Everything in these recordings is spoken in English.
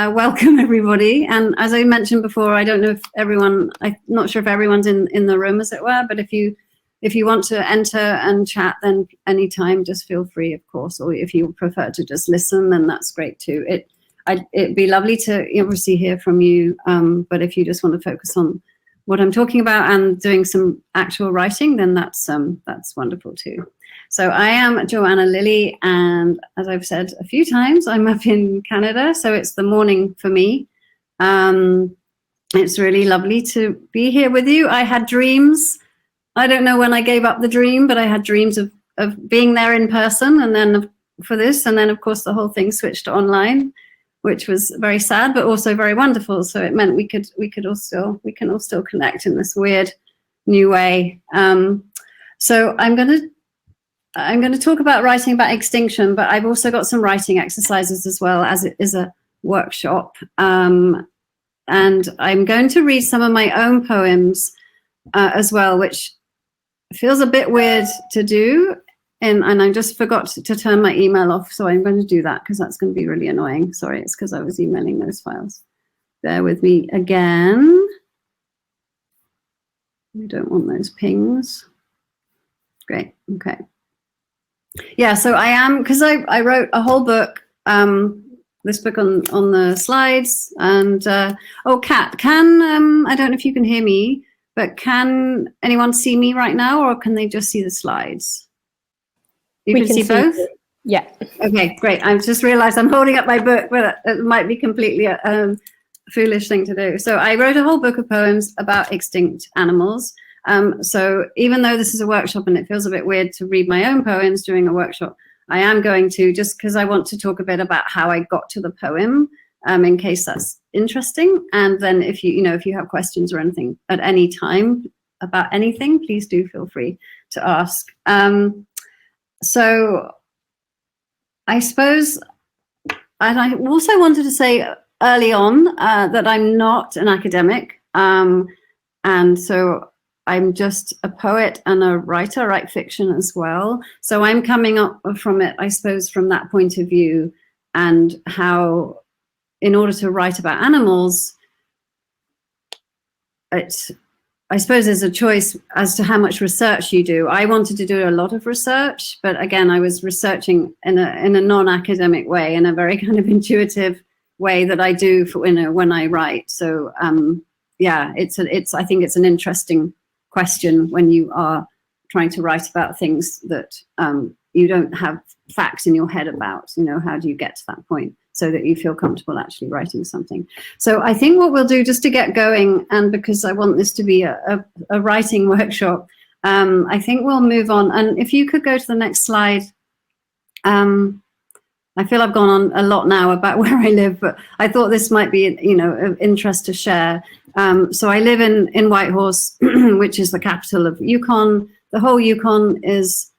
Welcome everybody. And as I mentioned before, I don't know if I'm not sure if everyone's in the room, as it were, but if you want to enter and chat, then anytime, just feel free, of course. Or if you prefer to just listen, then that's great too. It'd be lovely to obviously hear from you. But if you just want to focus on what I'm talking about and doing some actual writing, then that's wonderful too. So I am Joanna Lilley, and as I've said a few times, I'm up in Canada, so it's the morning for me. It's really lovely to be here with you. I had dreams. I don't know when I gave up the dream, but I had dreams of being there in person, and then for this, and then of course the whole thing switched to online, which was very sad, but also very wonderful. So it meant we can all still connect in this weird new way. So I'm going to talk about writing about extinction, but I've also got some writing exercises as well, as it is a workshop. And I'm going to read some of my own poems as well, which feels a bit weird to do. And I just forgot to turn my email off, so I'm going to do that because that's going to be really annoying. Sorry, it's because I was emailing those files. Bear with me again. We don't want those pings. Great, okay. Yeah, so I am, because I wrote a whole book, this book on the slides, and Kat, I don't know if you can hear me, but can anyone see me right now, or can they just see the slides? You can see both? Yeah. Okay, great. I've just realized I'm holding up my book, but it might be completely a foolish thing to do. So I wrote a whole book of poems about extinct animals. So even though this is a workshop and it feels a bit weird to read my own poems during a workshop, I am going to, just because I want to talk a bit about how I got to the poem, in case that's interesting. And then if you have questions or anything at any time about anything, please do feel free to ask. So I suppose, and I also wanted to say early on that I'm not an academic. And so I'm just a poet and a writer. I write fiction as well. So I'm coming up from it, I suppose, from that point of view, and how, in order to write about animals, I suppose there's a choice as to how much research you do. I wanted to do a lot of research, but again, I was researching in a non-academic way, in a very kind of intuitive way that I do when I write. So yeah, I think it's an interesting question when you are trying to write about things that you don't have facts in your head about. How do you get to that point so that you feel comfortable actually writing something? So I think what we'll do, just to get going, and because I want this to be a writing workshop, I think we'll move on. And if you could go to the next slide. I feel I've gone on a lot now about where I live, but I thought this might be, of interest to share. So I live in Whitehorse, which is the capital of Yukon. The whole Yukon is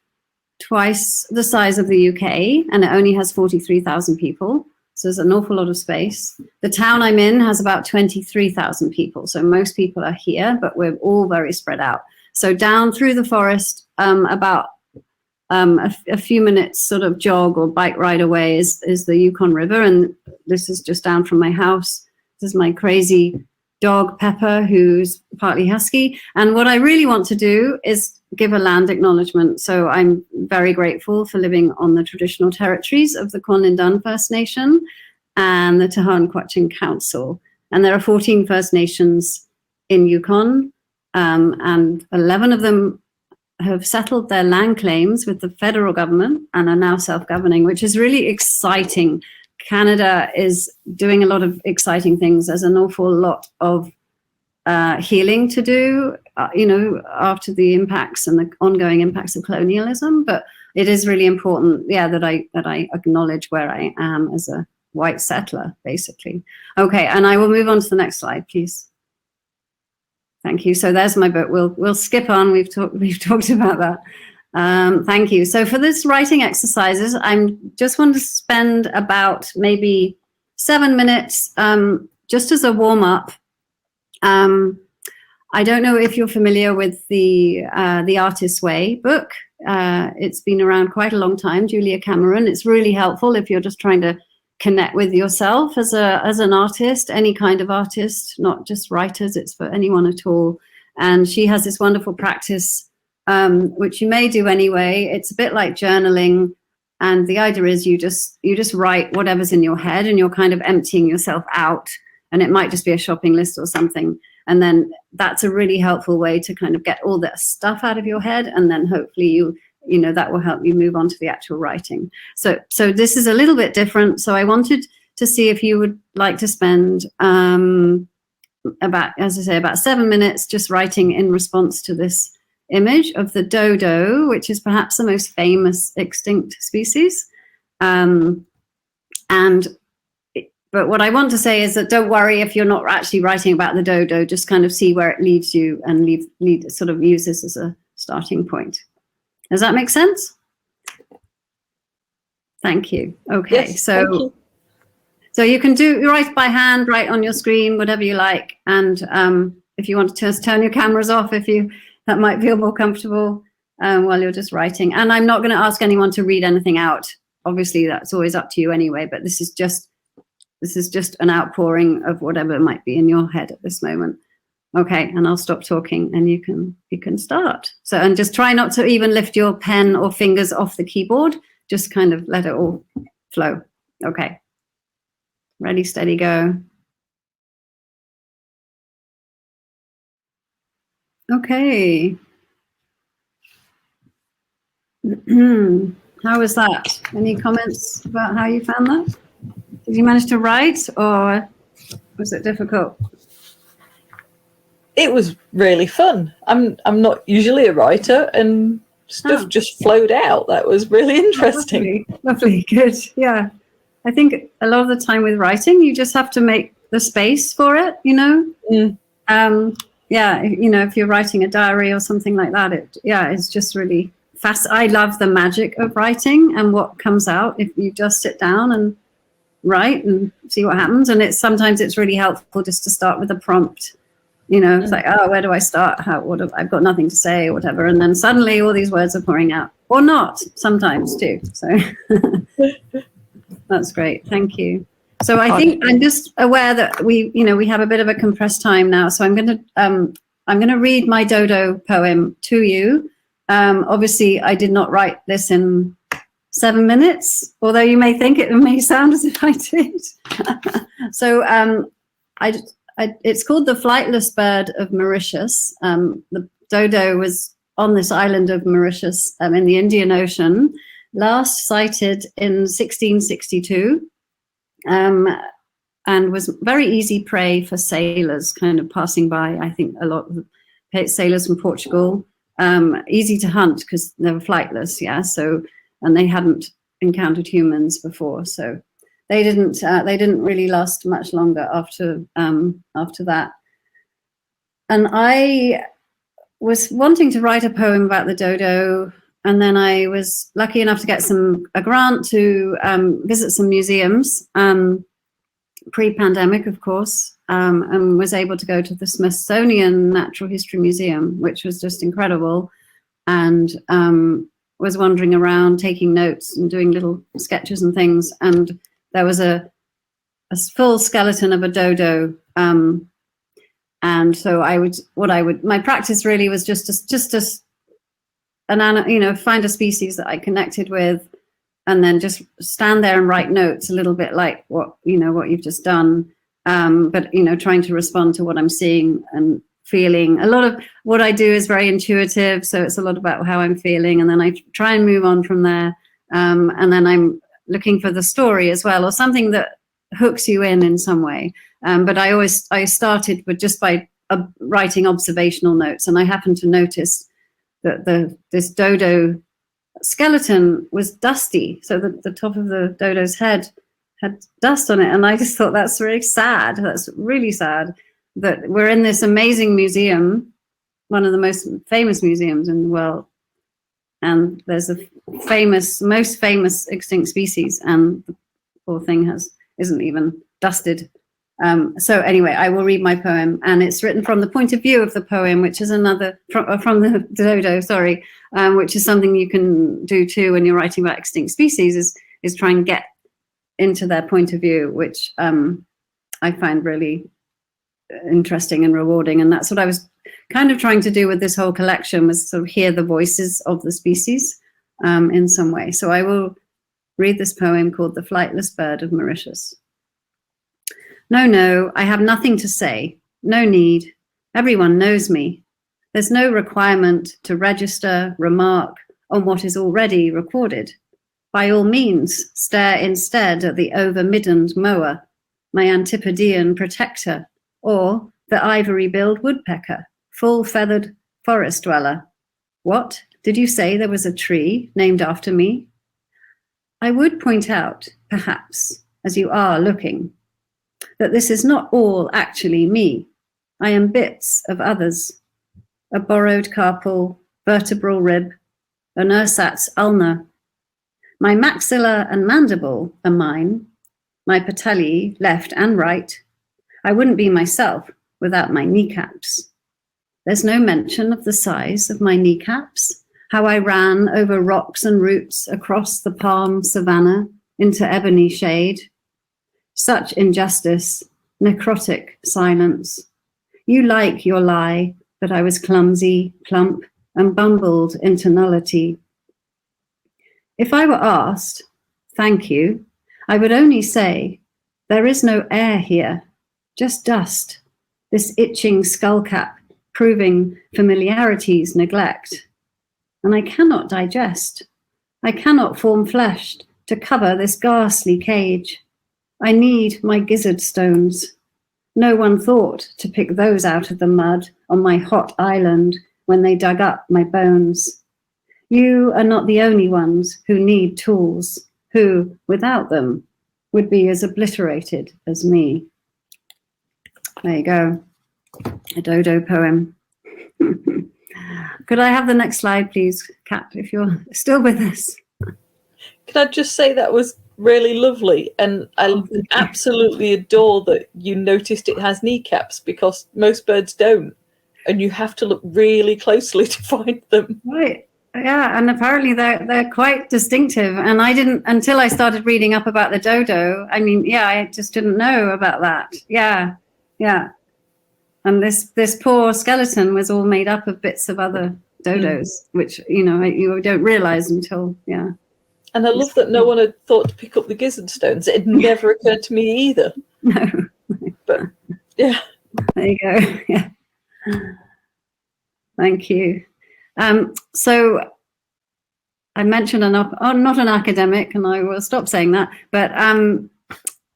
twice the size of the UK, and it only has 43,000 people. So there's an awful lot of space. The town I'm in has about 23,000 people. So most people are here, but we're all very spread out. So down through the forest, about a few minutes sort of jog or bike ride away is the Yukon River. And this is just down from my house. This is my crazy dog, Pepper, who's partly husky. And what I really want to do is give a land acknowledgement. So I'm very grateful for living on the traditional territories of the Kwanlin First Nation and the Tahan Quachin Council. And there are 14 First Nations in Yukon, and 11 of them have settled their land claims with the federal government and are now self-governing, which is really exciting. Canada is doing a lot of exciting things. There's an awful lot of healing to do, after the impacts and the ongoing impacts of colonialism. But it is really important, that I acknowledge where I am as a white settler, basically. Okay, and I will move on to the next slide, please. Thank you. So there's my book. We'll skip on. We've talked about that. Thank you. So for this writing exercises, I'm just want to spend about maybe 7 minutes just as a warm up. I don't know if you're familiar with the Artist's Way book. It's been around quite a long time, Julia Cameron. It's really helpful if you're just trying to connect with yourself as an artist, any kind of artist, not just writers, it's for anyone at all. And she has this wonderful practice, which you may do anyway. It's a bit like journaling. And the idea is you just write whatever's in your head, and you're kind of emptying yourself out. And it might just be a shopping list or something. And then that's a really helpful way to kind of get all that stuff out of your head. And then hopefully you know, that will help you move on to the actual writing. So this is a little bit different. So I wanted to see if you would like to spend about, as I say, about 7 minutes just writing in response to this image of the dodo, which is perhaps the most famous extinct species. But what I want to say is that don't worry if you're not actually writing about the dodo, just kind of see where it leads you and sort of use this as a starting point. Does that make sense? Thank you. Okay, yes, so you can write by hand, write on your screen, whatever you like. And if you want to just turn your cameras off, that might feel more comfortable while you're just writing. And I'm not going to ask anyone to read anything out. Obviously, that's always up to you anyway, but this is just an outpouring of whatever might be in your head at this moment. Okay, and I'll stop talking and you can start. So, and just try not to even lift your pen or fingers off the keyboard. Just kind of let it all flow. Okay. Ready, steady, go. Okay. How was that? Any comments about how you found that? Did you manage to write, or was it difficult? It was really fun. I'm not usually a writer, and stuff just flowed out. That was really interesting. Lovely, good. Yeah. I think a lot of the time with writing, you just have to make the space for it, you know? Yeah, you know, if you're writing a diary or something like that, it's just really fast. I love the magic of writing and what comes out if you just sit down and write and see what happens. And sometimes it's really helpful just to start with a prompt. You know, it's like, oh, where do I start? I've got nothing to say or whatever. And then suddenly all these words are pouring out, or not sometimes too. So that's great. Thank you. So I think I'm just aware that we have a bit of a compressed time now. So I'm going to read my dodo poem to you. Obviously, I did not write this in 7 minutes, although you may think it may sound as if I did. So it's called The Flightless Bird of Mauritius. The dodo was on this island of Mauritius in the Indian Ocean, last sighted in 1662, and was very easy prey for sailors kind of passing by. I think a lot of sailors from Portugal, easy to hunt because they were flightless, yeah. So, and they hadn't encountered humans before, so they didn't really last much longer after that. And I was wanting to write a poem about the dodo, and then I was lucky enough to get a grant to visit some museums, pre-pandemic, of course, and was able to go to the Smithsonian Natural History Museum, which was just incredible, and was wandering around taking notes and doing little sketches and things, and there was a full skeleton of a dodo, and so my practice really was just find a species that I connected with, and then just stand there and write notes, a little bit like what you've just done, but trying to respond to what I'm seeing and feeling. A lot of what I do is very intuitive, so it's a lot about how I'm feeling, and then I try and move on from there, and then I'm looking for the story as well, or something that hooks you in some way. But I started with just by writing observational notes, and I happened to notice that this dodo skeleton was dusty, so the top of the dodo's head had dust on it, and I just thought that's really sad. That's really sad that we're in this amazing museum, one of the most famous museums in the world, and there's a most famous extinct species, and the poor thing isn't even dusted. So anyway, I will read my poem, and it's written from the point of view of the poem, which is from the dodo, sorry, which is something you can do too when you're writing about extinct species, is try and get into their point of view, which I find really interesting and rewarding. And that's what I was kind of trying to do with this whole collection, was sort of hear the voices of the species in some way. So I will read this poem called The Flightless Bird of Mauritius. No, I have nothing to say. No need. Everyone knows me. There's no requirement to register, remark on what is already recorded. By all means, stare instead at the over-middened moa, my Antipodean protector, or the ivory-billed woodpecker, full-feathered forest dweller. What? Did you say there was a tree named after me? I would point out, perhaps, as you are looking, that this is not all actually me. I am bits of others. A borrowed carpal, vertebral rib, an ersatz ulna. My maxilla and mandible are mine, my patelli, left and right. I wouldn't be myself without my kneecaps. There's no mention of the size of my kneecaps, how I ran over rocks and roots across the palm savanna into ebony shade. Such injustice, necrotic silence. You like your lie that I was clumsy, plump, and bumbled into nullity. If I were asked, thank you, I would only say, there is no air here, just dust, this itching skullcap proving familiarity's neglect. And I cannot digest. I cannot form flesh to cover this ghastly cage. I need my gizzard stones. No one thought to pick those out of the mud on my hot island when they dug up my bones. You are not the only ones who need tools, who, without them, would be as obliterated as me. There you go, a dodo poem. Could I have the next slide, please, Kat, if you're still with us? Can I just say that was really lovely, and I absolutely adore that you noticed it has kneecaps, because most birds don't, and you have to look really closely to find them. Right. Yeah, and apparently they're quite distinctive, and I didn't until I started reading up about the dodo. I mean, yeah, I just didn't know about that. Yeah. And this poor skeleton was all made up of bits of other dodos, which you don't realize until And I love that no one had thought to pick up the gizzard stones. It had never occurred to me either. No. But yeah. There you go. Yeah. Thank you. So I mentioned not an academic, and I will stop saying that, but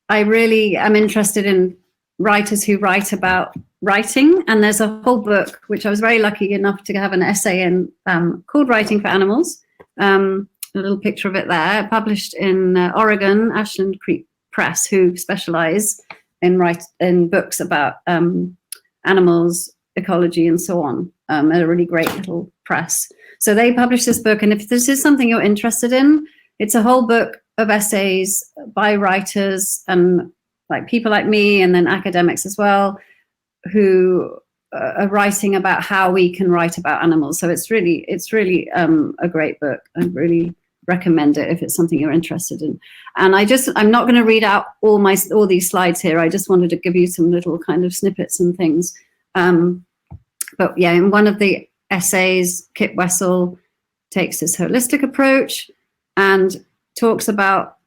I really am interested in writers who write about writing, and there's a whole book, which I was very lucky enough to have an essay in, called Writing for Animals. A little picture of it there, published in Oregon, Ashland Creek Press, who specialize in books about animals, ecology, and so on. A really great little press. So they published this book, and if this is something you're interested in, it's a whole book of essays by writers and like people like me, and then academics as well, who are writing about how we can write about animals. So it's really a great book. I really recommend it if it's something you're interested in. And I'm not going to read out all these slides here. I just wanted to give you some little kind of snippets and things. But yeah, in one of the essays, Kip Wessel takes this holistic approach and talks about,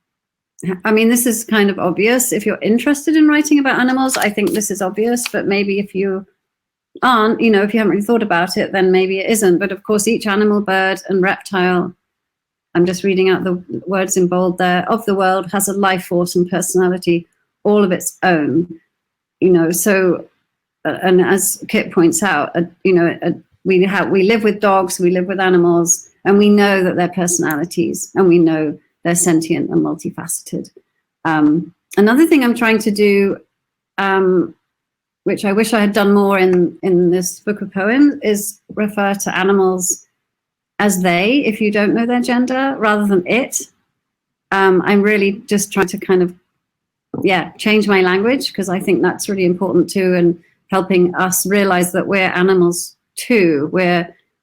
I mean, this is kind of obvious. If you're interested in writing about animals, I think this is obvious, but maybe if you aren't, if you haven't really thought about it, then maybe it isn't. But of course, each animal, bird, and reptile, I'm just reading out the words in bold there, of the world has a life force and personality all of its own, so, and as Kit points out, we live with dogs, we live with animals, and we know that they're personalities, and we know they're sentient and multifaceted. Another thing I'm trying to do, which I wish I had done more in this book of poems, is refer to animals as they, if you don't know their gender, rather than it. I'm really just trying to kind of, change my language, because I think that's really important too, and helping us realize that we're animals too.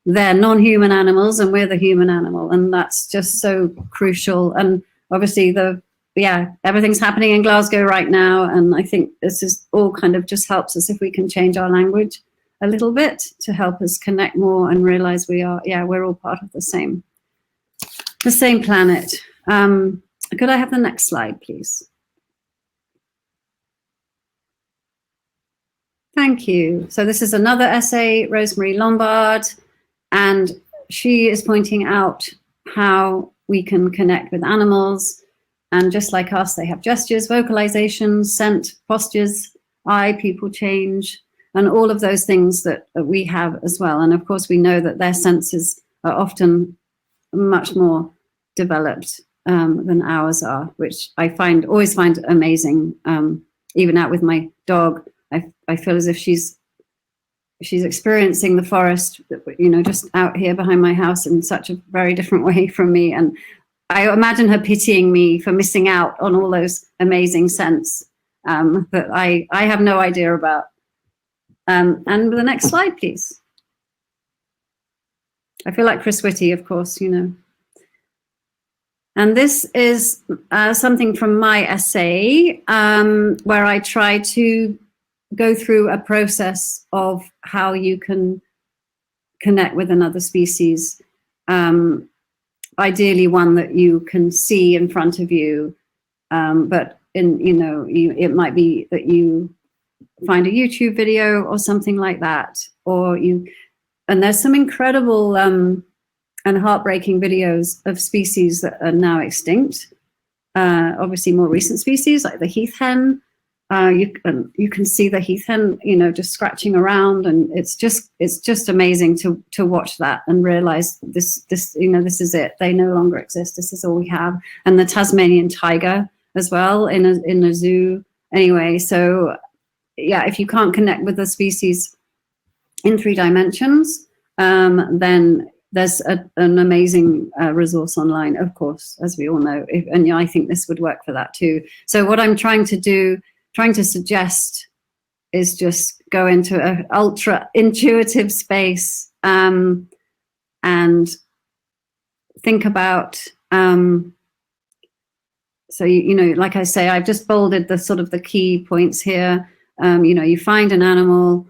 They're non-human animals and we're the human animal, and that's just so crucial. And obviously the yeah, everything's happening in Glasgow right now. And I think this is all kind of just helps us if we can change our language a little bit to help us connect more and realize we're all part of the same planet. Could I have the next slide, please? Thank you. So this is another essay, Rosemary Lombard, and she is pointing out how we can connect with animals. And just like us, they have gestures, vocalizations, scent, postures, eye, people change, and all of those things that we have as well. And of course, we know that their senses are often much more developed than ours are, which I always find amazing. Even out with my dog, I feel as if she's experiencing the forest, just out here behind my house in such a very different way from me. And I imagine her pitying me for missing out on all those amazing scents that I have no idea about. And the next slide, please. I feel like Chris Whitty, of course, And this is something from my essay where I try to go through a process of how you can connect with another species. Ideally one that you can see in front of you, but it might be that you find a YouTube video or something like that, and there's some incredible and heartbreaking videos of species that are now extinct. Obviously more recent species like the heath hen. You can see the heath hen, just scratching around, and it's just amazing to watch that and realize this is it. They no longer exist. This is all we have. And the Tasmanian tiger as well in a zoo. Anyway, so yeah, if you can't connect with the species in 3 dimensions, then there's an amazing resource online, of course, as we all know. And I think this would work for that too. So what I'm trying to suggest is just go into an ultra intuitive space and think about, so, like I say, I've just bolded the sort of the key points here. You find an animal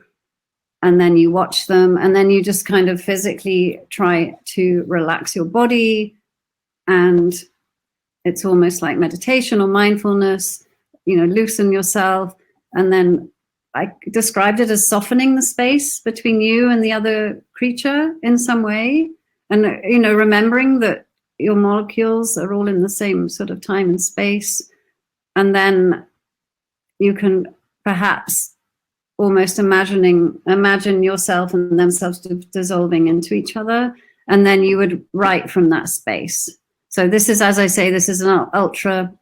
and then you watch them, and then you just kind of physically try to relax your body. And it's almost like meditation or mindfulness. Loosen yourself. And then I described it as softening the space between you and the other creature in some way. And, remembering that your molecules are all in the same sort of time and space. And then you can perhaps almost imagine yourself and themselves dissolving into each other. And then you would write from that space. So this is, as I say, this is an ultra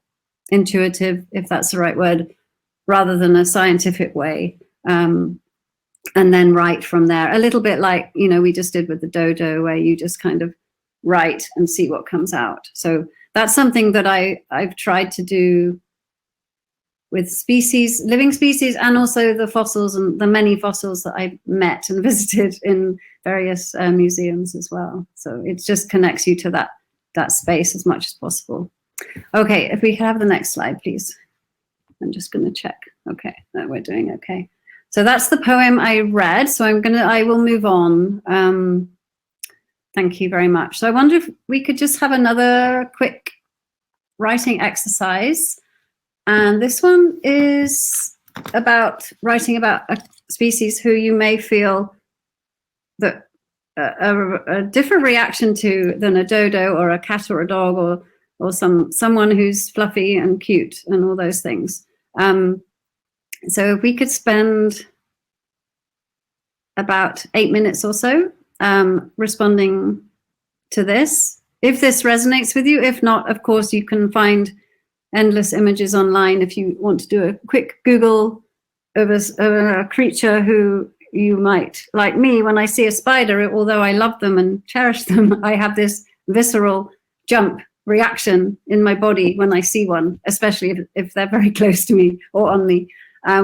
intuitive, if that's the right word, rather than a scientific way, and then write from there, a little bit like we just did with the dodo, where you just kind of write and see what comes out. So that's something that I've tried to do with living species, and also the fossils and the many fossils that I met and visited in various museums as well. So it just connects you to that space as much as possible. Okay, if we have the next slide, please. I'm just going to check. Okay, no, we're doing okay. So that's the poem I read. So I will move on. Thank you very much. So I wonder if we could just have another quick writing exercise. And this one is about writing about a species who you may feel that a different reaction to than a dodo or a cat or a dog or someone who's fluffy and cute and all those things. So if we could spend about 8 minutes or so responding to this. If this resonates with you, if not, of course, you can find endless images online if you want to do a quick Google of a creature who you might, like me, when I see a spider, although I love them and cherish them, I have this visceral jump reaction in my body when I see one, especially if they're very close to me or on me,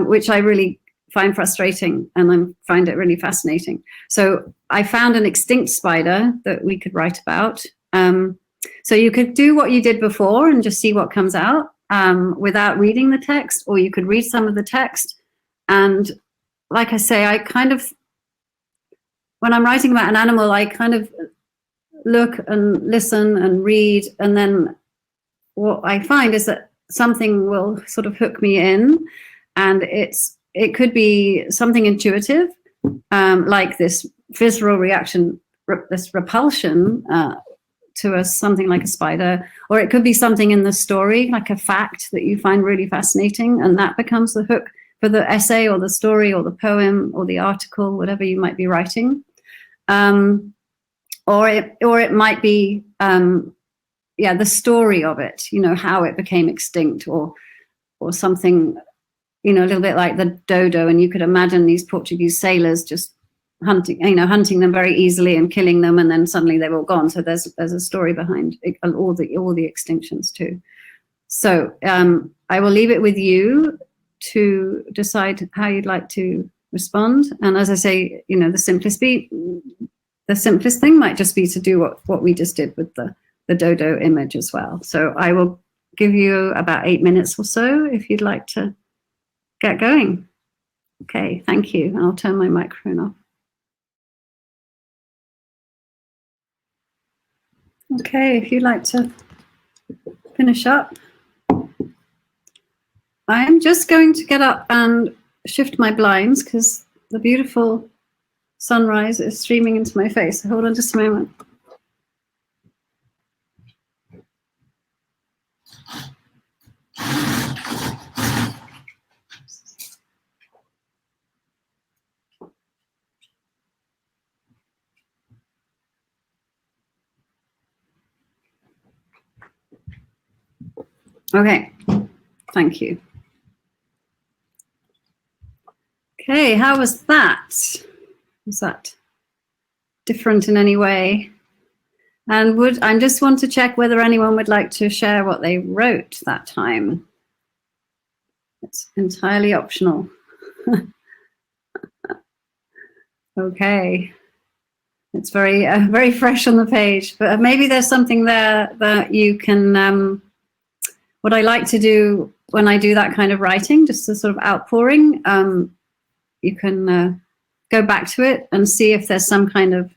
which I really find frustrating, and I find it really fascinating. So I found an extinct spider that we could write about. So you could do what you did before and just see what comes out. without reading the text, or you could read some of the text. And like I say, I kind of, when I'm writing about an animal, I kind of look and listen and read, and then what I find is that something will sort of hook me in, and it could be something intuitive, like this visceral reaction, this repulsion to something like a spider, or it could be something in the story, like a fact that you find really fascinating, and that becomes the hook for the essay or the story or the poem or the article, whatever you might be writing. Or it might be the story of it, how it became extinct, or something, a little bit like the dodo, and you could imagine these Portuguese sailors just hunting them very easily and killing them, and then suddenly they're all gone. So there's a story behind all the extinctions too. So I will leave it with you to decide how you'd like to respond. And as I say, the simplest thing might just be to do what we just did with the dodo image as well. So I will give you about 8 minutes or so if you'd like to get going. Okay, thank you. I'll turn my microphone off. Okay, if you'd like to finish up. I'm just going to get up and shift my blinds because the beautiful sunrise is streaming into my face. Hold on just a moment. Okay, thank you. Okay, how was that? Was that different in any way? And I just want to check whether anyone would like to share what they wrote that time. It's entirely optional. Okay, it's very fresh on the page, but maybe there's something there that you can. What I like to do when I do that kind of writing, just a sort of outpouring, you can go back to it and see if there's some kind of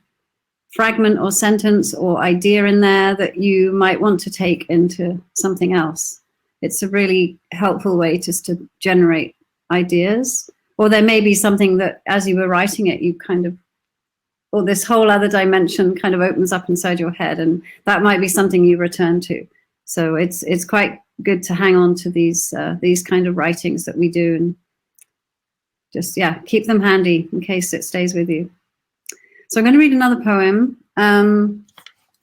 fragment or sentence or idea in there that you might want to take into something else. It's a really helpful way just to generate ideas. Or there may be something that as you were writing it, you kind of, or this whole other dimension kind of opens up inside your head, and that might be something you return to. So it's quite good to hang on to these kind of writings that we do, and just, keep them handy in case it stays with you. So I'm going to read another poem, and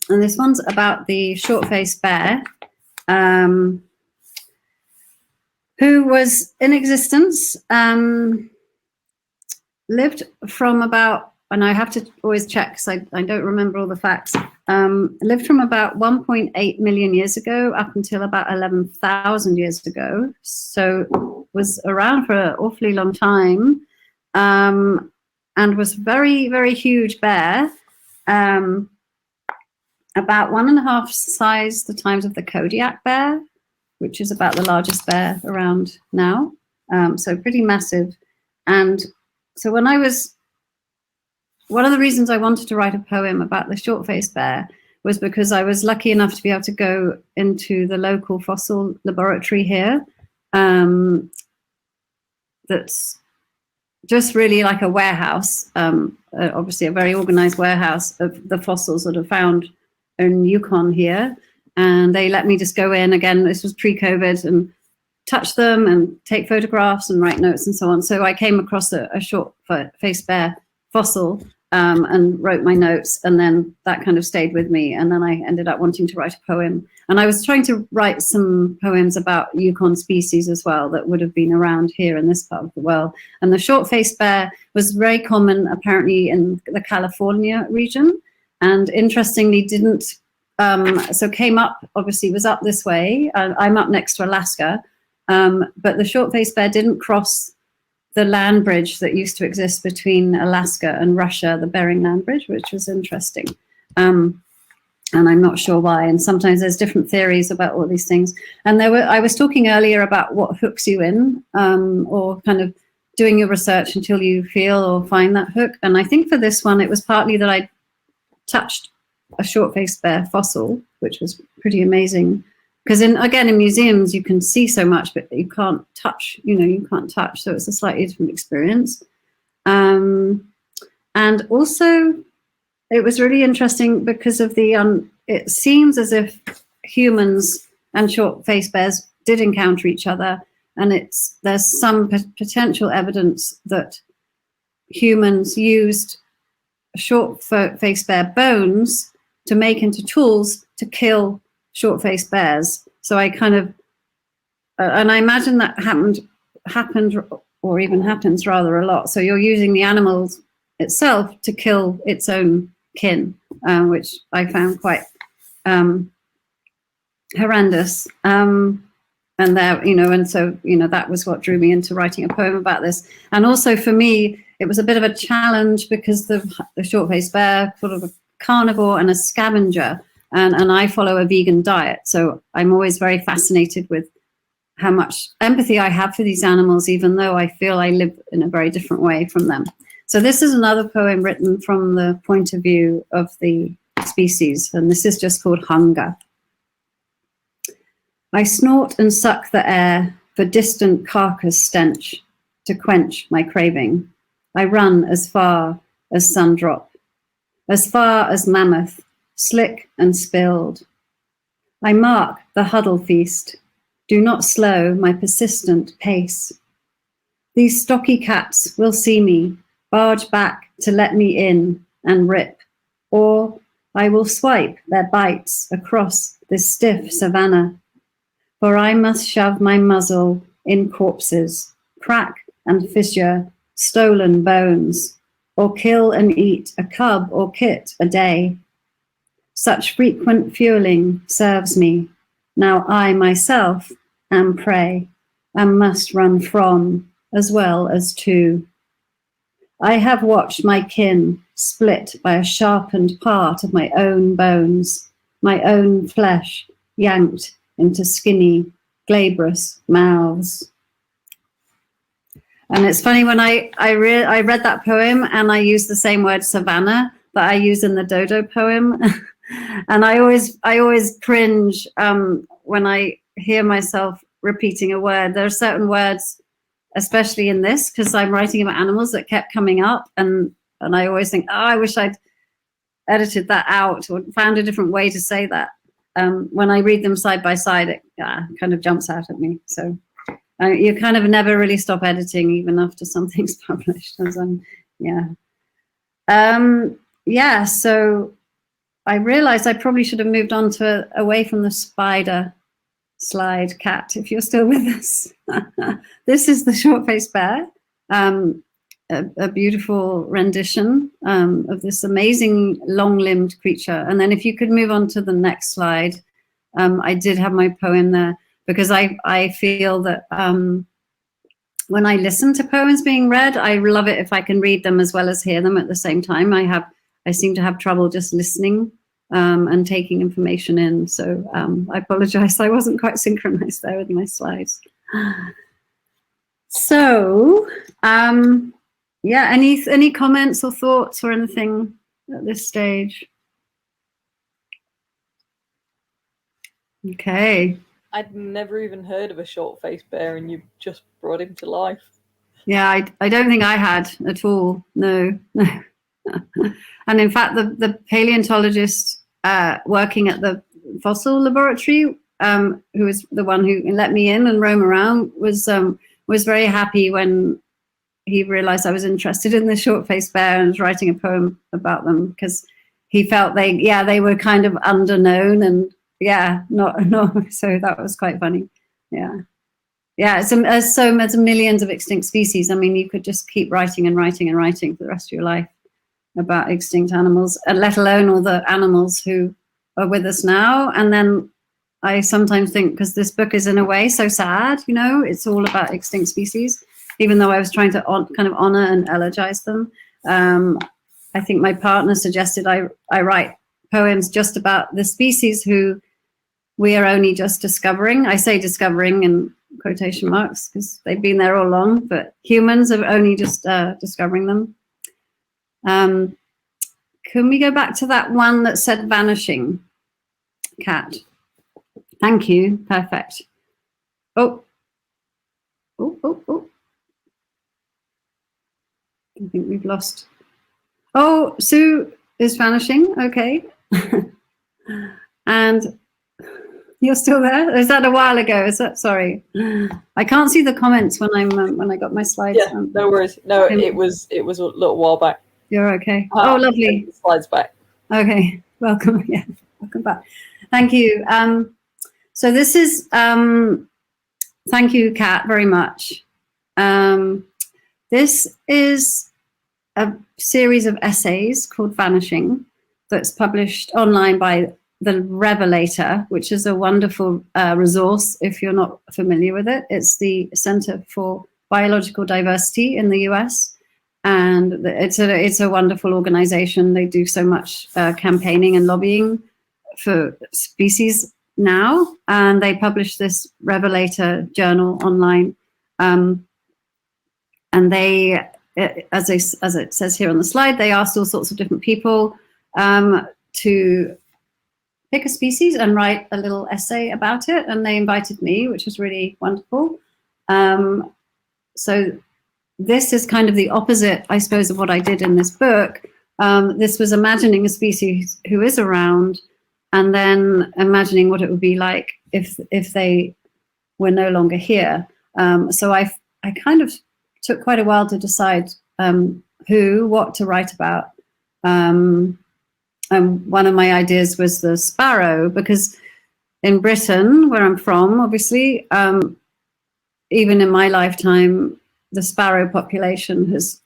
this one's about the short-faced bear, who was in existence, lived from about, and I have to always check because I don't remember all the facts, lived from about 1.8 million years ago up until about 11,000 years ago. So was around for an awfully long time, and was very, very huge bear, about 1.5 size the times of the Kodiak bear, which is about the largest bear around now. So pretty massive. And so one of the reasons I wanted to write a poem about the short-faced bear was because I was lucky enough to be able to go into the local fossil laboratory here. That's just really like a warehouse, obviously a very organized warehouse of the fossils that are found in Yukon here. And they let me just go in, again, this was pre-COVID, and touch them and take photographs and write notes and so on. So I came across a short-faced bear fossil and wrote my notes, and then that kind of stayed with me. And then I ended up wanting to write a poem. And I was trying to write some poems about Yukon species as well that would have been around here in this part of the world. And the short-faced bear was very common apparently in the California region, and interestingly so came up, obviously was up this way. I'm up next to Alaska, but the short-faced bear didn't cross the land bridge that used to exist between Alaska and Russia, the Bering Land Bridge, which was interesting. And I'm not sure why. And sometimes there's different theories about all these things. And I was talking earlier about what hooks you in, or kind of doing your research until you feel or find that hook. And I think for this one, it was partly that I touched a short-faced bear fossil, which was pretty amazing. Because again, in museums, you can see so much, but you can't touch, you can't touch. So it's a slightly different experience. And also, it was really interesting because of it seems as if humans and short-faced bears did encounter each other. And there's some potential evidence that humans used short-faced bear bones to make into tools to kill short-faced bears. So I kind of, and I imagine that happened or even happens rather a lot. So you're using the animals itself to kill its own kin, which I found quite horrendous. And there, and so, that was what drew me into writing a poem about this. And also for me, it was a bit of a challenge because the short-faced bear, sort of a carnivore and a scavenger, and I follow a vegan diet. So I'm always very fascinated with how much empathy I have for these animals, even though I feel I live in a very different way from them. So this is another poem written from the point of view of the species, and this is just called Hunger. I snort and suck the air for distant carcass stench to quench my craving. I run as far as Sundrop, as far as Mammoth, slick and spilled. I mark the huddle feast, do not slow my persistent pace. These stocky cats will see me, barge back to let me in and rip, or I will swipe their bites across this stiff savannah. For I must shove my muzzle in corpses, crack and fissure, stolen bones, or kill and eat a cub or kit a day. Such frequent fueling serves me. Now I myself am prey and must run from as well as to. I have watched my kin split by a sharpened part of my own bones, my own flesh yanked into skinny, glabrous mouths. And it's funny, when I read that poem and I used the same word savannah that I use in the Dodo poem. And I always cringe when I hear myself repeating a word. There are certain words, especially in this, because I'm writing about animals, that kept coming up. And I always think, I wish I'd edited that out or found a different way to say that. When I read them side by side, it kind of jumps out at me. So you kind of never really stop editing, even after something's published. So I realized I probably should have moved on to away from the spider slide, Cat, if you're still with us. This is the short-faced bear, a beautiful rendition of this amazing long-limbed creature. And then if you could move on to the next slide, I did have my poem there because I feel that when I listen to poems being read, I love it if I can read them as well as hear them at the same time. I seem to have trouble just listening and taking information in. So I apologize, I wasn't quite synchronized there with my slides. So, any comments or thoughts or anything at this stage? Okay. I'd never even heard of a short-faced bear, and you just brought him to life. Yeah, I don't think I had at all. No. And in fact, the paleontologist working at the fossil laboratory, who was the one who let me in and roam around, was very happy when he realized I was interested in the short-faced bear and was writing a poem about them, because he felt they were kind of underknown and so that was quite funny. It's millions of extinct species. I mean, you could just keep writing and writing and writing for the rest of your life about extinct animals, and let alone all the animals who are with us now. And then I sometimes think, because this book is in a way so sad, it's all about extinct species, even though I was trying to kind of honor and elegize them. I think my partner suggested I write poems just about the species who we are only just discovering. I say discovering in quotation marks because they've been there all along, but humans are only just discovering them. Can we go back to that one that said vanishing, Kat? Thank you. Perfect. Oh. I think we've lost. Oh, Sue is vanishing. Okay. And you're still there? Is that a while ago? Is that, sorry? I can't see the comments when I'm when I got my slides. Yeah, no worries. No, it was a little while back. You're okay. Oh, lovely. The slides back. Okay. Welcome. Yeah. Welcome back. Thank you. So this is thank you, Kat, very much. This is a series of essays called Vanishing that's published online by the Revelator, which is a wonderful resource if you're not familiar with it. It's the Center for Biological Diversity in the US, and it's a wonderful organization. They do so much campaigning and lobbying for species now, and they publish this Revelator journal online. And they, as it says here on the slide, they asked all sorts of different people to pick a species and write a little essay about it. And they invited me, which was really wonderful. So this is kind of the opposite, I suppose, of what I did in this book. This was imagining a species who is around and then imagining what it would be like if they were no longer here. So I kind of took quite a while to decide what to write about. And one of my ideas was the sparrow, because in Britain, where I'm from, obviously, even in my lifetime, the sparrow population has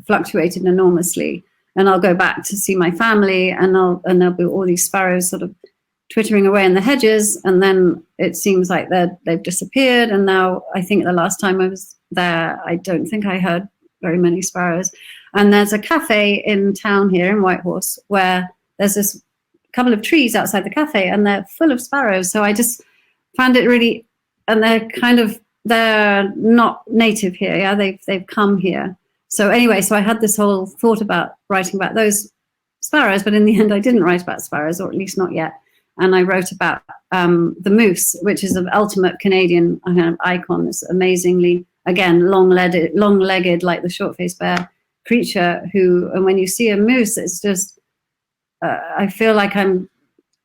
fluctuated enormously. And I'll go back to see my family, and there'll be all these sparrows sort of twittering away in the hedges, and then it seems like they've disappeared. And now I think the last time I was there, I don't think I heard very many sparrows. And there's a cafe in town here in Whitehorse where there's this couple of trees outside the cafe, and they're full of sparrows. So I just found it really, and they're not native here. Yeah, they've come here. So anyway, so I had this whole thought about writing about those sparrows, but in the end I didn't write about sparrows, or at least not yet. And I wrote about the moose, which is an ultimate Canadian icon. This amazingly, again, long-legged, like the short-faced bear creature who, and when you see a moose, it's just, I feel like I'm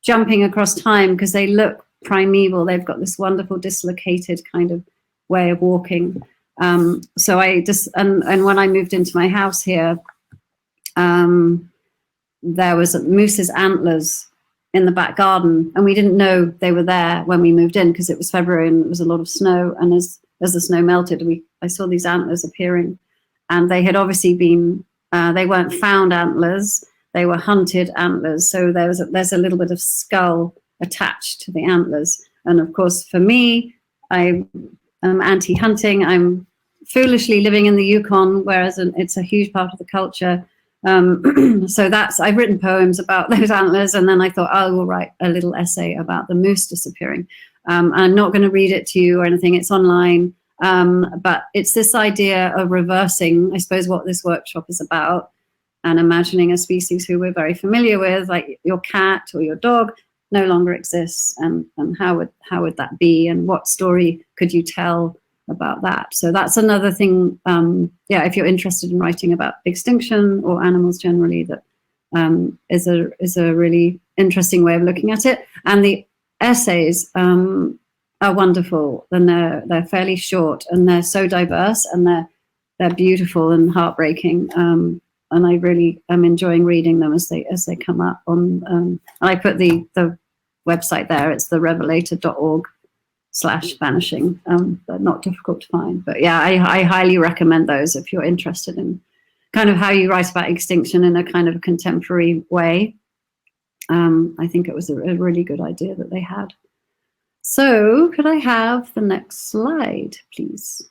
jumping across time because they look primeval. They've got this wonderful dislocated kind of way of walking. So I just, and when I moved into my house here, there was moose's antlers in the back garden, and we didn't know they were there when we moved in because it was February and there was a lot of snow. And as the snow melted, I saw these antlers appearing, and they had obviously been, they weren't found antlers, they were hunted antlers. So there's a little bit of skull attached to the antlers. And of course, for me, I'm anti-hunting. I'm foolishly living in the Yukon, whereas it's a huge part of the culture. So I've written poems about those antlers, and then I thought I will write a little essay about the moose disappearing. I'm not going to read it to you or anything, it's online, but it's this idea of reversing, I suppose, what this workshop is about, and imagining a species who we're very familiar with, like your cat or your dog, no longer exists, and how would that be, and what story could you tell about that? So that's another thing, if you're interested in writing about extinction or animals generally, that is a really interesting way of looking at it. And the essays are wonderful, and they're fairly short, and they're so diverse, and they're beautiful and heartbreaking. And I really am enjoying reading them as they come up on. I put the website there. It's therevelator.org/vanishing. They're not difficult to find, but yeah, I highly recommend those if you're interested in kind of how you write about extinction in a kind of a contemporary way. I think it was a really good idea that they had. So could I have the next slide, please?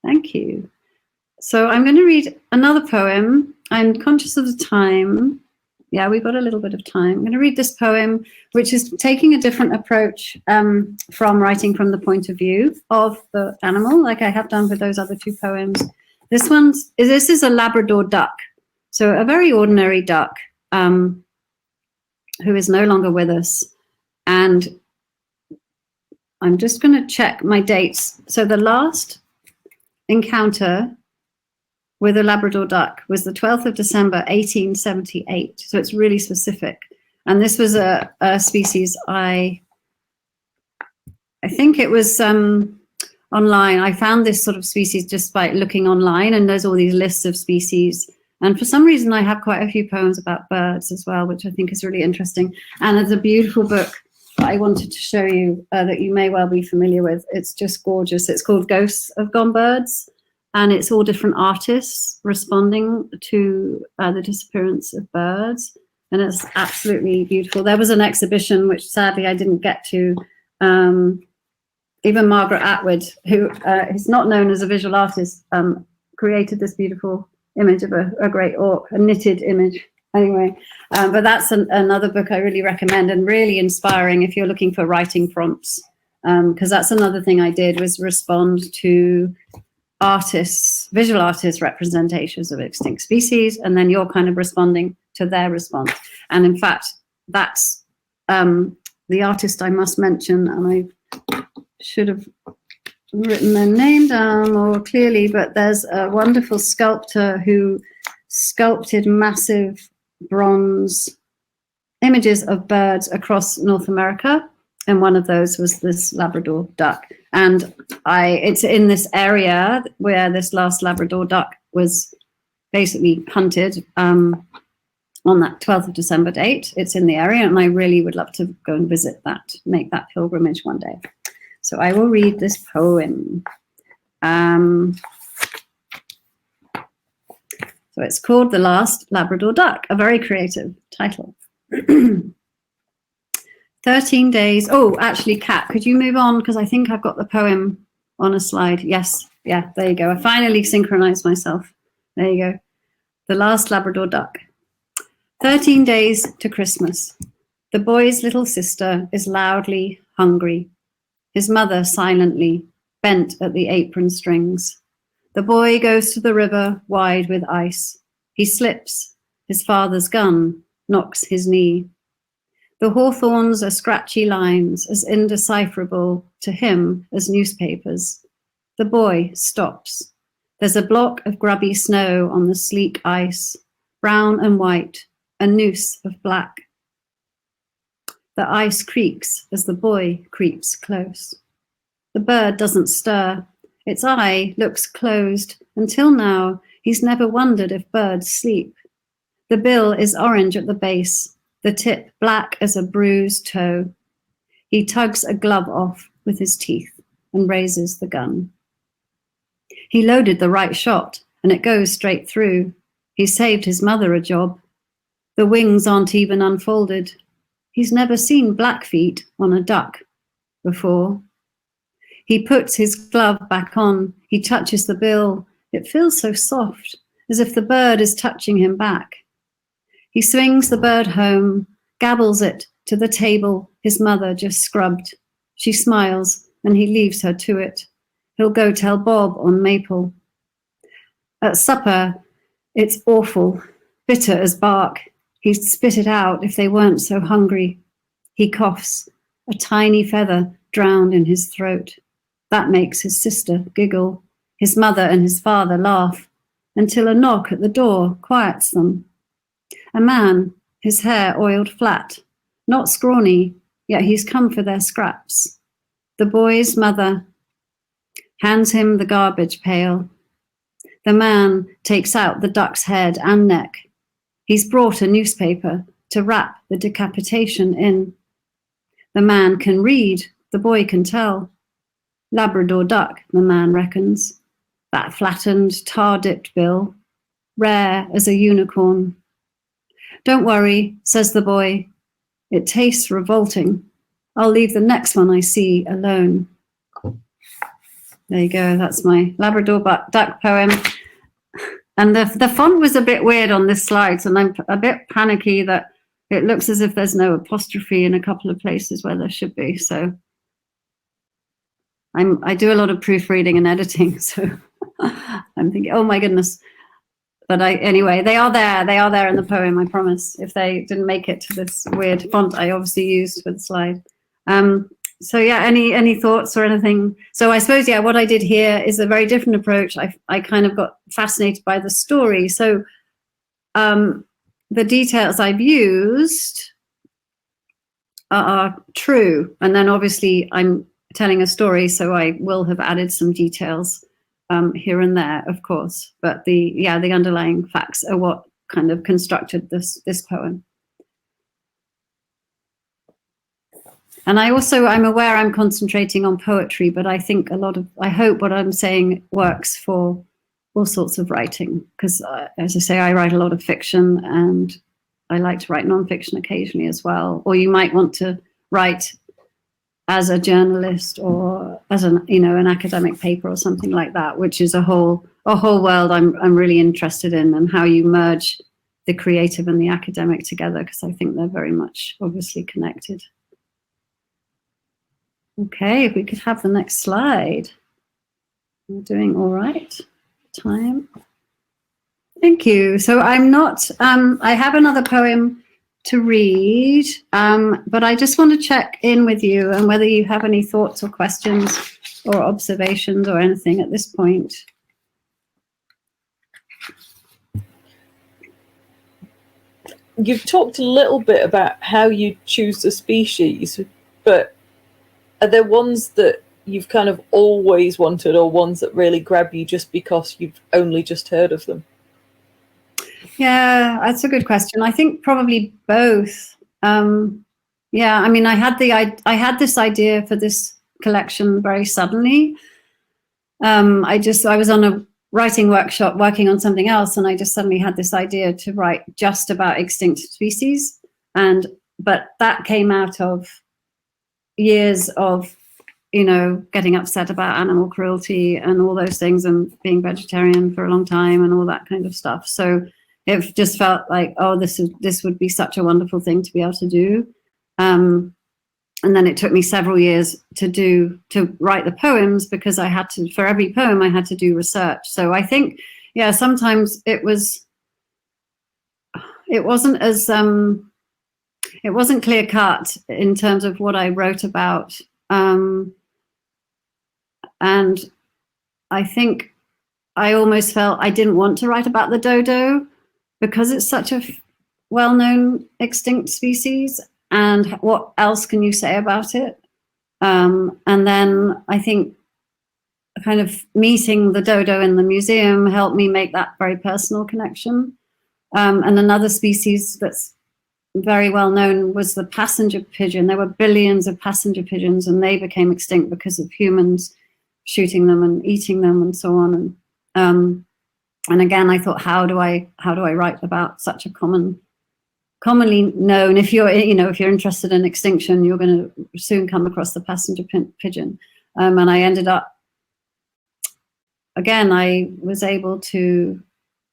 Thank you. So I'm going to read another poem. I'm conscious of the time. Yeah, we've got a little bit of time. I'm going to read this poem, which is taking a different approach from writing from the point of view of the animal, like I have done with those other two poems. This is a Labrador duck. So a very ordinary duck who is no longer with us. And I'm just going to check my dates. So the last encounter with a Labrador duck was the 12th of December, 1878. So it's really specific. And this was a species I think it was online. I found this sort of species just by looking online, and there's all these lists of species. And for some reason, I have quite a few poems about birds as well, which I think is really interesting. And there's a beautiful book that I wanted to show you that you may well be familiar with. It's just gorgeous. It's called Ghosts of Gone Birds. And it's all different artists responding to the disappearance of birds. And it's absolutely beautiful. There was an exhibition, which sadly I didn't get to. Even Margaret Atwood, who is not known as a visual artist, created this beautiful image of a great auk, a knitted image. Anyway, but that's another book I really recommend, and really inspiring if you're looking for writing prompts. Because that's another thing I did, was respond to visual artists' representations of extinct species, and then you're kind of responding to their response. And in fact, that's the artist I must mention, and I should have written their name down more clearly, but there's a wonderful sculptor who sculpted massive bronze images of birds across North America. And one of those was this Labrador duck. And it's in this area where this last Labrador duck was basically hunted on that 12th of December date. It's in the area, and I really would love to go and visit that, make that pilgrimage one day. So I will read this poem. So it's called The Last Labrador Duck, a very creative title. 13 days. Oh, actually, Kat, could you move on? Because I think I've got the poem on a slide. Yes. Yeah, there you go. I finally synchronized myself. There you go. The Last Labrador Duck. 13 days to Christmas. The boy's little sister is loudly hungry. His mother silently bent at the apron strings. The boy goes to the river wide with ice. He slips. His father's gun knocks his knee. The hawthorns are scratchy lines, as indecipherable to him as newspapers. The boy stops. There's a block of grubby snow on the sleek ice, brown and white, a noose of black. The ice creaks as the boy creeps close. The bird doesn't stir. Its eye looks closed. Until now, he's never wondered if birds sleep. The bill is orange at the base, the tip black as a bruised toe. He tugs a glove off with his teeth and raises the gun. He loaded the right shot, and it goes straight through. He saved his mother a job. The wings aren't even unfolded. He's never seen Blackfeet on a duck before. He puts his glove back on. He touches the bill. It feels so soft, as if the bird is touching him back. He swings the bird home, gabbles it to the table his mother just scrubbed. She smiles, and he leaves her to it. He'll go tell Bob on Maple. At supper, it's awful, bitter as bark. He'd spit it out if they weren't so hungry. He coughs, a tiny feather drowned in his throat. That makes his sister giggle. His mother and his father laugh, until a knock at the door quiets them. A man, his hair oiled flat, not scrawny, yet he's come for their scraps. The boy's mother hands him the garbage pail. The man takes out the duck's head and neck. He's brought a newspaper to wrap the decapitation in. The man can read, the boy can tell. Labrador duck, the man reckons. That flattened, tar-dipped bill, rare as a unicorn. Don't worry, says the boy. It tastes revolting. I'll leave the next one I see alone. There you go. That's my Labrador duck poem. And the font was a bit weird on this slide, so I'm a bit panicky that it looks as if there's no apostrophe in a couple of places where there should be. So I do a lot of proofreading and editing, so I'm thinking, oh my goodness. But anyway, they are there. They are there in the poem, I promise. If they didn't make it to this weird font I obviously used for the slide. So yeah, any thoughts or anything? So I suppose, yeah, what I did here is a very different approach. I kind of got fascinated by the story. So the details I've used are true. And then obviously I'm telling a story, so I will have added some details here and there, of course. But the underlying facts are what kind of constructed this poem. And I'm aware I'm concentrating on poetry, but I think I hope what I'm saying works for all sorts of writing, because as I say, I write a lot of fiction and I like to write nonfiction occasionally as well. Or you might want to write as a journalist or as an academic paper or something like that, which is a whole world I'm really interested in, and how you merge the creative and the academic together, because I think they're very much obviously connected. Okay, if we could have the next slide. We're doing all right. Time. Thank you. So I'm not, I have another poem to read, but I just want to check in with you and whether you have any thoughts or questions or observations or anything at this point. You've talked a little bit about how you choose the species, but are there ones that you've kind of always wanted, or ones that really grab you just because you've only just heard of them? Yeah, that's a good question. I think probably both. Yeah, I mean, I had this idea for this collection very suddenly. I was on a writing workshop working on something else, and I just suddenly had this idea to write just about extinct species. But that came out of years of, getting upset about animal cruelty and all those things, and being vegetarian for a long time and all that kind of stuff. So it just felt like, oh, this would be such a wonderful thing to be able to do. And then it took me several years to write the poems, because I had to, for every poem, I had to do research. So I think, yeah, sometimes it wasn't clear cut in terms of what I wrote about. And I think I almost felt I didn't want to write about the dodo, because it's such a well-known extinct species, and what else can you say about it? And then I think kind of meeting the dodo in the museum helped me make that very personal connection. And another species that's very well known was the passenger pigeon. There were billions of passenger pigeons, and they became extinct because of humans shooting them and eating them and so on. And again, I thought, how do I write about such a commonly known? If you're interested in extinction, you're going to soon come across the passenger pigeon. And I ended up, again, I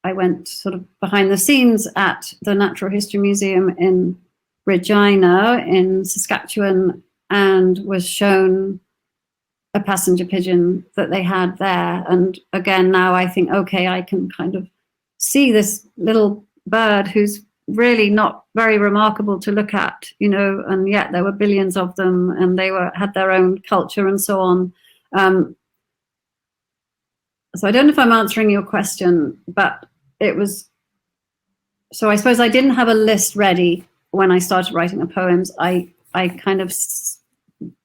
went sort of behind the scenes at the Natural History Museum in Regina in Saskatchewan, and was shown a passenger pigeon that they had there. And again, now I think, okay, I can kind of see this little bird who's really not very remarkable to look at, and yet there were billions of them, and they had their own culture and so on. So I don't know if I'm answering your question, but so I suppose I didn't have a list ready when I started writing the poems. I kind of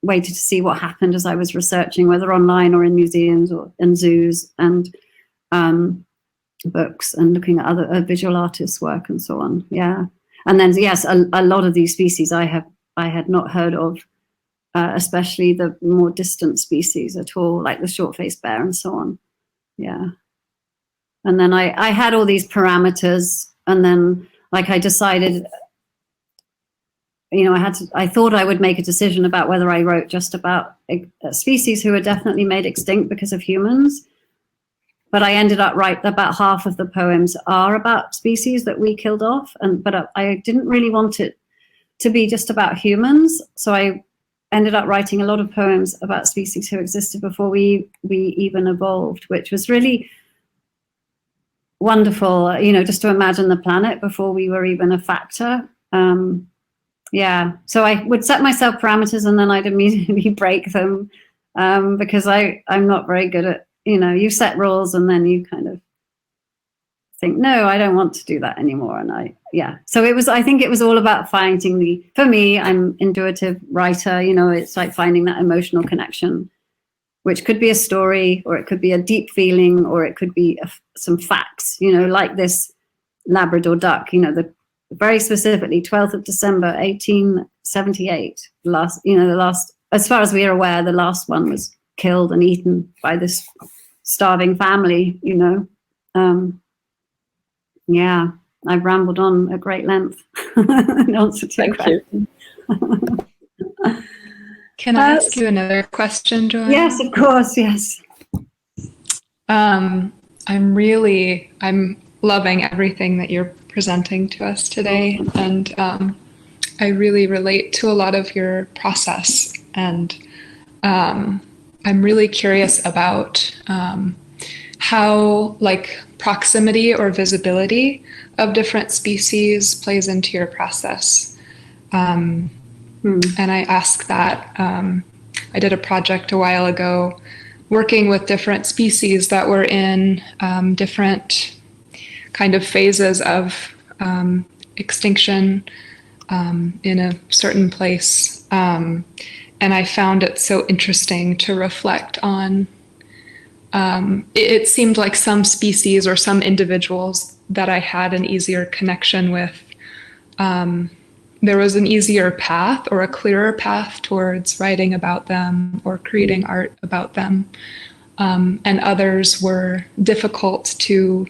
waited to see what happened as I was researching, whether online or in museums or in zoos and books, and looking at other visual artists' work and so on. Yeah. And then, yes, a lot of these species I had not heard of, especially the more distant species at all, like the short-faced bear and so on. Yeah. And then I had all these parameters, and then I decided, I thought I would make a decision about whether I wrote just about species who are definitely made extinct because of humans, but I ended up about half of the poems are about species that we killed off, but I didn't really want it to be just about humans, so I ended up writing a lot of poems about species who existed before we even evolved, which was really wonderful, just to imagine the planet before we were even a factor. So I would set myself parameters and then I'd immediately break them, because I'm not very good at, you set rules and then you kind of think, no, I don't want to do that anymore. And so I think it was all about finding for me, I'm intuitive writer, it's like finding that emotional connection, which could be a story, or it could be a deep feeling, or it could be some facts, like this Labrador duck, very specifically 12th of December, 1878, the last, as far as we are aware, the last one was killed and eaten by this starving family, I've rambled on at great length in answer to your question. Can I ask you another question, Joanna? Yes, of course, yes. I'm loving everything that you're presenting to us today, and I really relate to a lot of your process, and I'm really curious about how proximity or visibility of different species plays into your process. And I ask that, I did a project a while ago working with different species that were in different kind of phases of extinction in a certain place. And I found it so interesting to reflect on. It seemed like some species or some individuals that I had an easier connection with, there was an easier path or a clearer path towards writing about them or creating art about them. And others were difficult to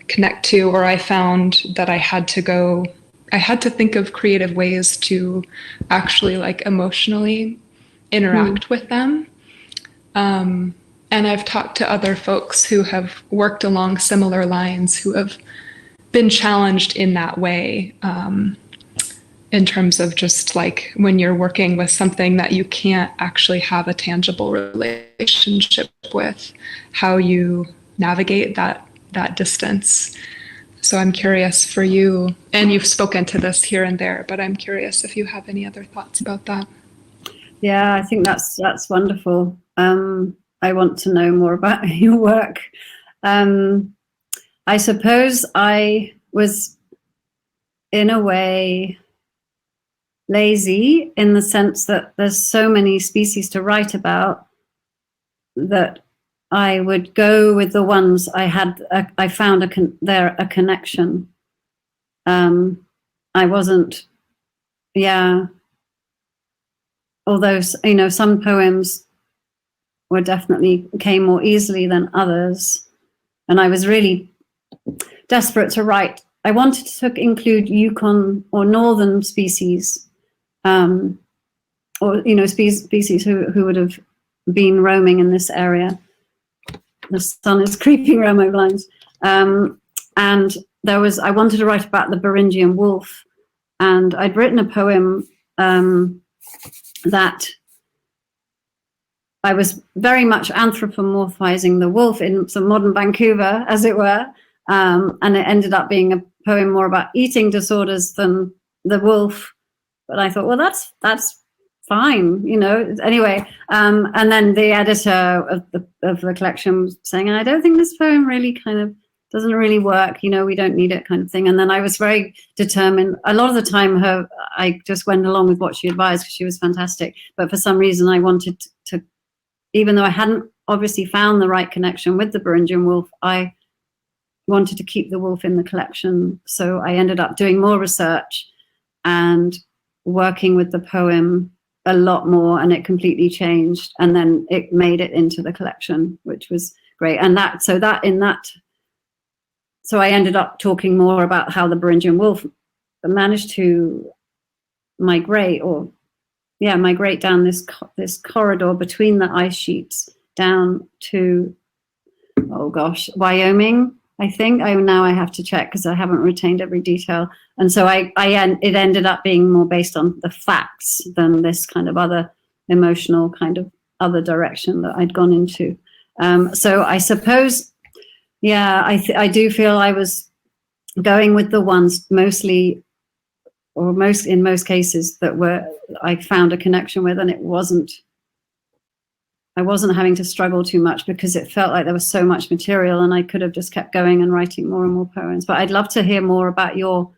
connect to, or I found that I had to think of creative ways to actually emotionally interact with them. And I've talked to other folks who have worked along similar lines, who have been challenged in that way, in terms of just when you're working with something that you can't actually have a tangible relationship with, how you navigate that distance. So I'm curious for you, and you've spoken to this here and there, but I'm curious if you have any other thoughts about that. Yeah, I think that's wonderful. I want to know more about your work. I suppose I was, in a way, lazy in the sense that there's so many species to write about that I would go with the ones I found a connection. I wasn't, although, some poems came more easily than others. And I was really desperate to write. I wanted to include Yukon or northern species, or species who would have been roaming in this area. The sun is creeping around my blinds, and I wanted to write about the Beringian wolf, and I'd written a poem that I was very much anthropomorphizing the wolf in some modern Vancouver, as it were, and it ended up being a poem more about eating disorders than the wolf. But I thought, well, that's fine, Anyway, and then the editor of the collection was saying, I don't think this poem really kind of doesn't really work. We don't need it, kind of thing. And then I was very determined. A lot of the time, I just went along with what she advised because she was fantastic. But for some reason, I wanted to, even though I hadn't obviously found the right connection with the Beringian wolf, I wanted to keep the wolf in the collection. So I ended up doing more research and working with the poem a lot more, and it completely changed. And then it made it into the collection, which was great. And so I ended up talking more about how the Beringian wolf managed to migrate down this corridor between the ice sheets down to oh gosh, Wyoming, I think. Now I have to check because I haven't retained every detail. And so it ended up being more based on the facts than this kind of other emotional kind of other direction that I'd gone into. So I suppose, yeah, I do feel I was going with the ones mostly, or in most cases, that I found a connection with, and I wasn't having to struggle too much because it felt like there was so much material and I could have just kept going and writing more and more poems. But I'd love to hear more about your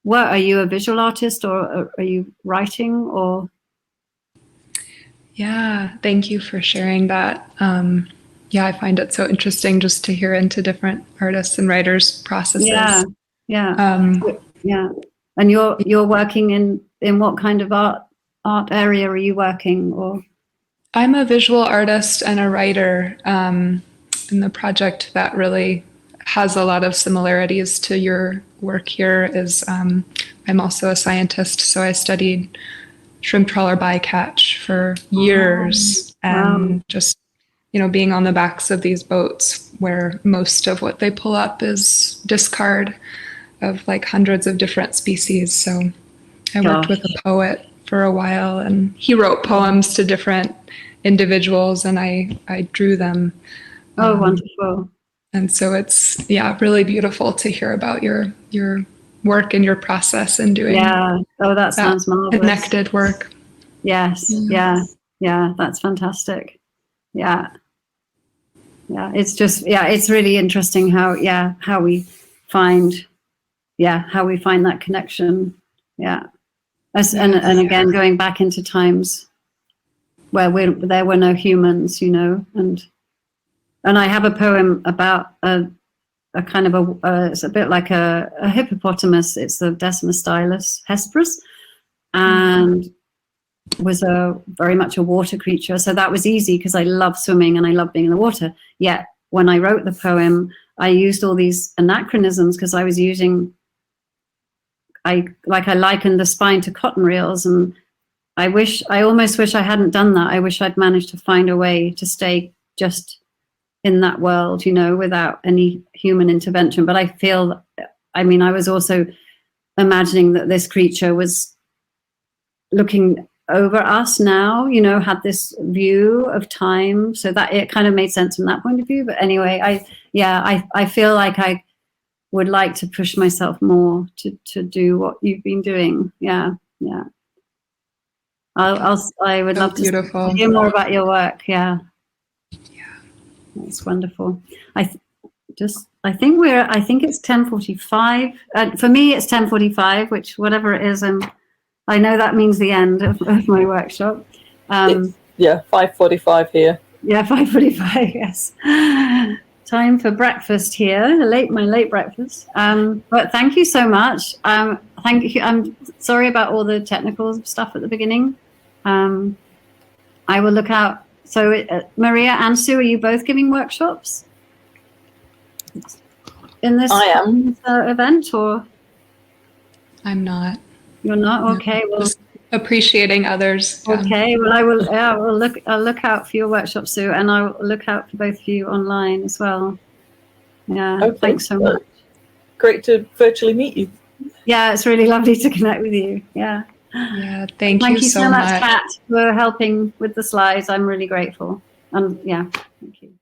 work. Are you a visual artist, or are you writing, or? Yeah, thank you for sharing that. Yeah, I find it so interesting just to hear into different artists and writers' processes. Yeah. Yeah. And you're working in what kind of art area are you working, or? I'm a visual artist and a writer, and the project that really has a lot of similarities to your work here is I'm also a scientist, so I studied shrimp trawler bycatch for years, and just being on the backs of these boats where most of what they pull up is discard of like hundreds of different species. So I worked with a poet for a while, and he wrote poems to different individuals, and I drew them. Oh, wonderful. And so it's, really beautiful to hear about your work and your process in doing that sounds marvelous. Connected work. Yes. Yeah, that's fantastic. Yeah, it's just, it's really interesting how we find that connection. And again, going back into times where there were no humans, and I have a poem about a kind of it's a bit like a hippopotamus. It's the Decimus stylus hesperus, and was very much a water creature. So that was easy because I love swimming and I love being in the water. Yet when I wrote the poem, I used all these anachronisms because I was using, I likened the spine to cotton reels, and I almost wish I hadn't done that. I wish I'd managed to find a way to stay just in that world, without any human intervention. But I feel, I was also imagining that this creature was looking over us now, had this view of time, so that it kind of made sense from that point of view. But anyway, I feel like I would like to push myself more to do what you've been doing. I would love to hear more about your work. Yeah, that's wonderful. I think it's 10:45. For me, it's 10:45, which whatever it is, I know that means the end of my workshop. 5:45 here. Yeah, 5:45. Yes. Time for breakfast here. My late breakfast. But thank you so much. Thank you. I'm sorry about all the technical stuff at the beginning. I will look out. So, Maria and Sue, are you both giving workshops in this event, or? I'm not. You're not? Okay. Well, just appreciating others. Okay. Well, I will. Yeah, I'll look out for your workshop, Sue, and I'll look out for both of you online as well. Yeah. Okay. Thanks so much. Great to virtually meet you. Yeah, it's really lovely to connect with you. Yeah. Yeah. Thank you so much, Kat, for helping with the slides. I'm really grateful. And thank you.